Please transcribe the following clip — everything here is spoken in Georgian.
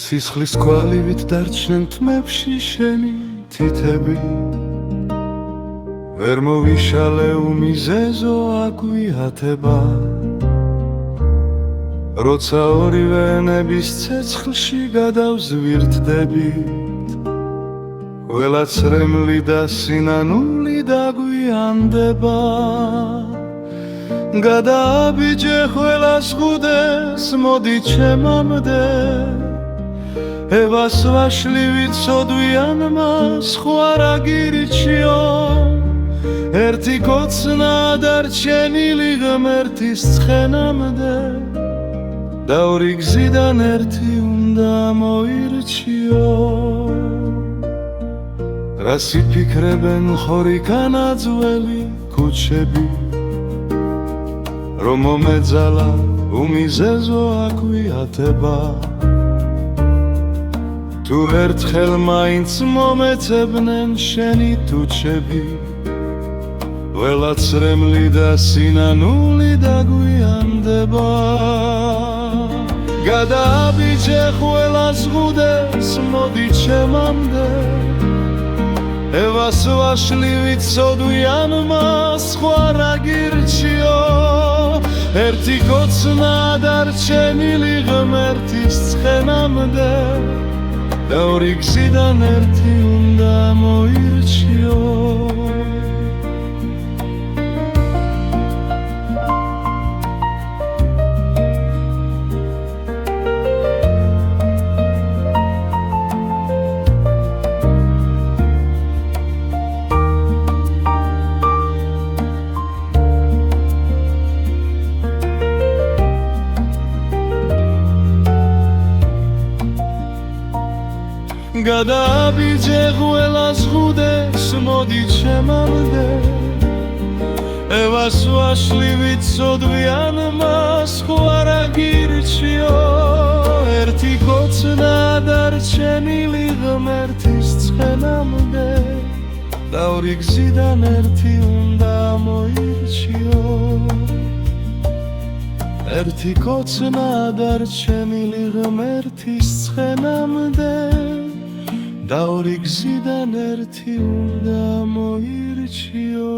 სისხლის კვალივით დარჩნენ თმებში შენი თითები ვერ მოვიშალე უმიზეზო აგვიათება როცა ორივე ნების ცეცხლში გადავზვირთდებით ყველა ცრემლი და სინანული დაგვიანდება გადააბიჯე ყველა ზღუდეს მოდი ჩემამდე ევას ვაშლივით სოდვიან მას სხვა რა გირჩიო ერთი კოცნა დარჩენილი ღმერთის ცხენამდე და ორი გზიდან ერთი უნდა მოირჩიო რას იფიქრებენ ხორი განაძველი ქუჩები რომ მომეძალა უმიზეზო აგვიათება თუ ერთხელ მაინც მომეცებნენ შენი თუჩები ყველა ცრემლი და სინანული დაგვიანდება გადააბიჯე ყველა ზღუდეს მოდი ჩემამდე ევას ვაშლივით სოდვიან მას სხვა რა გირჩიო ერთი კოცნა დარჩენილი ღმერთის ცხენამდე და ორი გზიდან ერთი უნდა მოირჩიო გადააბიჯე ყველა ზღუდეს მოდი ჩემამდე ევას ვაშლივით სოდვიან მას სხვა რა გირჩიო ერთი კოცნა დარჩენილი ღმერთის ცხენამდე და ორი გზიდან ერთი უნდა მოირჩიო ერთი კოცნა დარჩენილი ღმერთის ცხენამდე და ორი გზიდან ერთი უნდა მოირჩიო